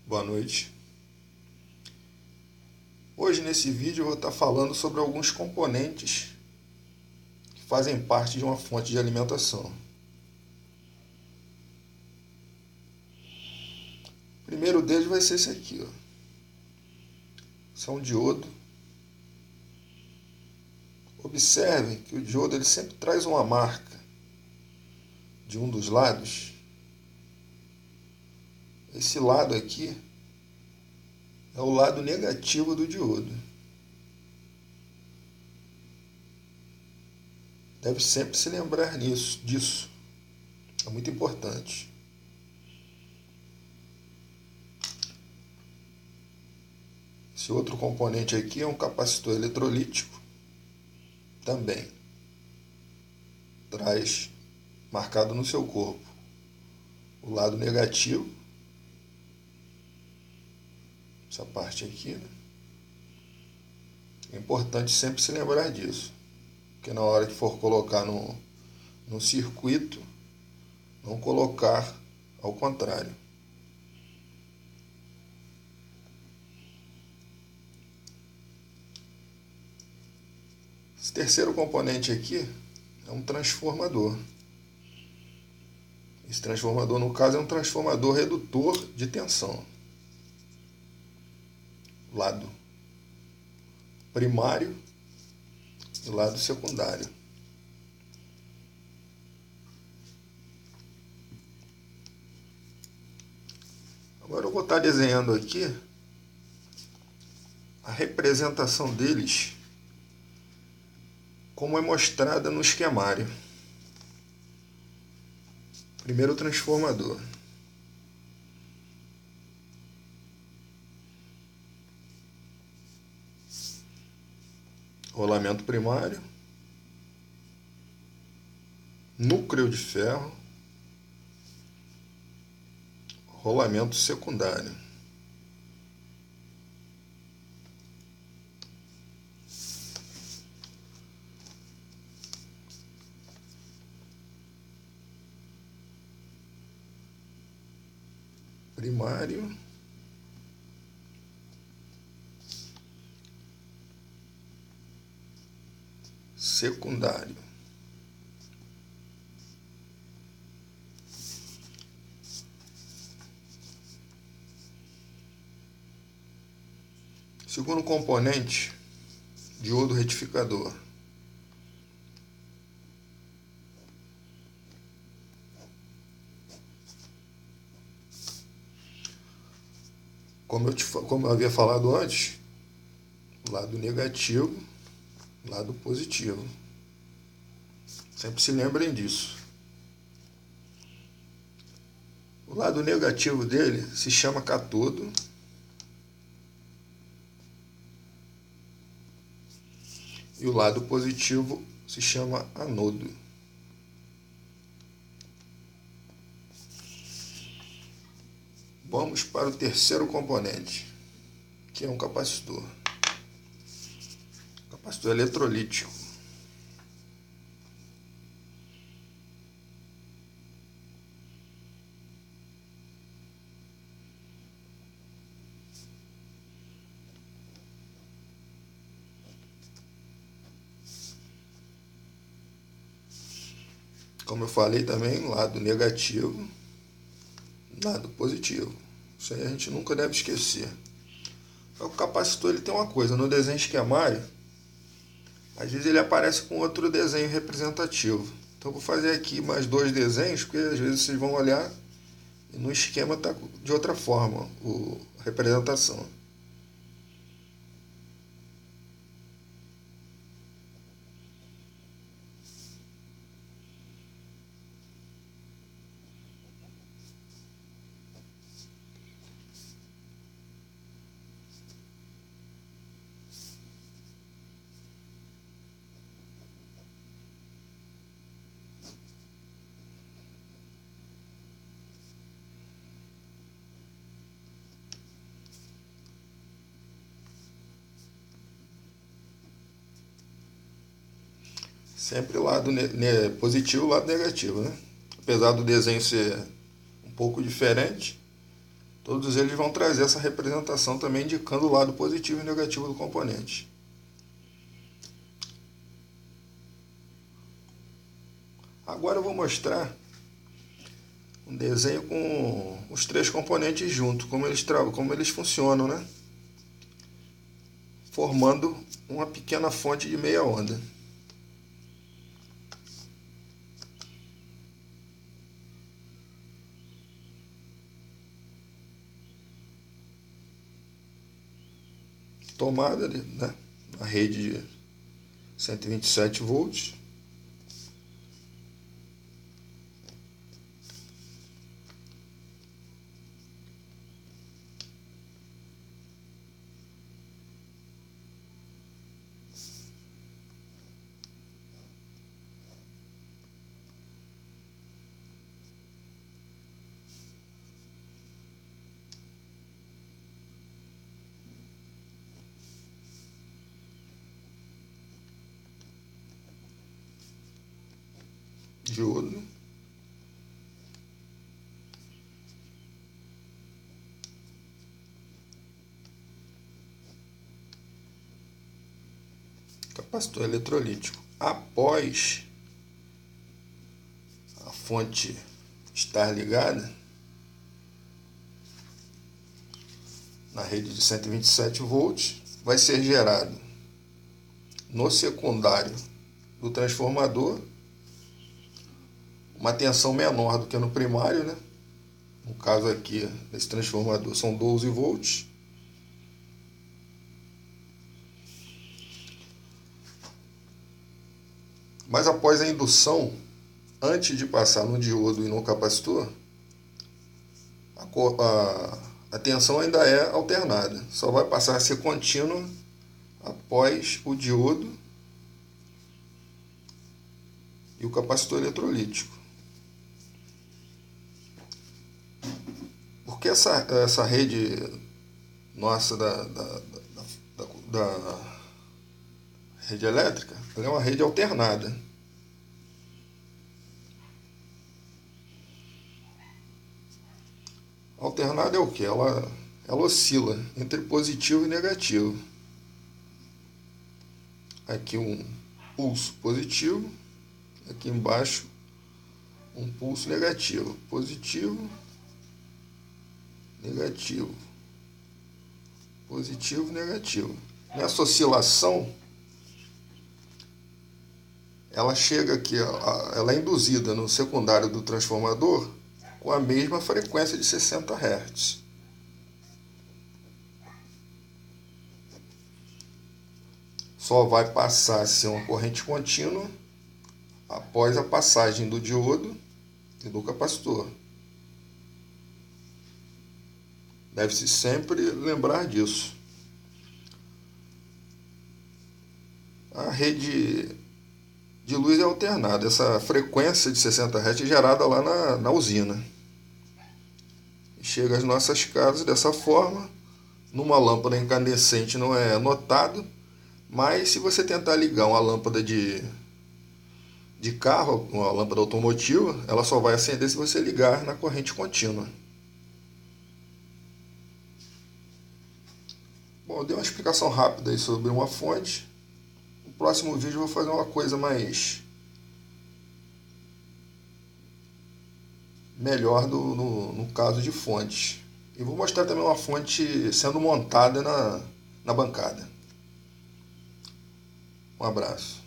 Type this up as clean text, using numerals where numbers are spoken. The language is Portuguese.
Boa noite. Hoje nesse vídeo eu vou estar falando sobre alguns componentes que fazem parte de uma fonte de alimentação. O primeiro deles vai ser esse aqui, ó. Esse é um diodo. Observem que o diodo ele sempre traz uma marca de um dos lados. Esse lado aqui é o lado negativo do diodo. Deve sempre se lembrar disso. É muito importante. Esse outro componente aqui é um capacitor eletrolítico. Também traz marcado no seu corpo o lado negativo. Essa parte aqui, né? É importante sempre se lembrar disso. Porque na hora que for colocar no circuito, não colocar ao contrário. Esse terceiro componente aqui é um transformador. Esse transformador, no caso, é um transformador redutor de tensão. Lado primário e lado secundário. Agora eu vou estar desenhando aqui a representação deles como é mostrada no esquemário. Primeiro o transformador. Rolamento primário, núcleo de ferro, rolamento secundário. Primário, secundário. Segundo componente, diodo retificador. Como eu havia falado antes, lado negativo, lado positivo. Sempre se lembrem disso. O lado negativo dele se chama cátodo. E o lado positivo se chama anodo. Vamos para o terceiro componente, que é um capacitor. Capacitor eletrolítico. Como eu falei também, lado negativo, lado positivo. Isso aí a gente nunca deve esquecer. O capacitor ele tem uma coisa, no desenho esquemário, às vezes ele aparece com outro desenho representativo. Então eu vou fazer aqui mais dois desenhos, porque às vezes vocês vão olhar e no esquema está de outra forma a representação. Sempre lado positivo e lado negativo, né? Apesar do desenho ser um pouco diferente, Todos eles vão trazer essa representação também indicando o lado positivo e negativo do componente. Agora eu vou mostrar um desenho com os três componentes juntos, como eles funcionam, né? Formando uma pequena fonte de meia onda. Tomada, né, na rede de 127 volts. Diodo. Capacitor eletrolítico. Após a fonte estar ligada na rede de 127 volts, vai ser gerado no secundário do transformador uma tensão menor do que no primário, né? No caso aqui, nesse transformador, são 12 volts. Mas após a indução, antes de passar no diodo e no capacitor, a tensão ainda é alternada. Só vai passar a ser contínua após o diodo e o capacitor eletrolítico. Porque essa rede nossa da rede elétrica, ela é uma rede alternada. Alternada é o que? Ela oscila entre positivo e negativo. Aqui um pulso positivo, aqui embaixo um pulso negativo. Positivo, negativo, positivo, negativo. Nessa oscilação, ela chega aqui, ela é induzida no secundário do transformador com a mesma frequência de 60 Hz. Só vai passar a ser uma corrente contínua após a passagem do diodo e do capacitor. Deve-se sempre lembrar disso. A rede de luz é alternada. Essa frequência de 60 Hz é gerada lá na usina. Chega às nossas casas dessa forma. Numa lâmpada incandescente não é notado, mas se você tentar ligar uma lâmpada de carro, uma lâmpada automotiva, ela só vai acender se você ligar na corrente contínua. Bom, eu dei uma explicação rápida aí sobre uma fonte. No próximo vídeo eu vou fazer uma coisa mais melhor no caso de fontes. E vou mostrar também uma fonte sendo montada na bancada. Um abraço.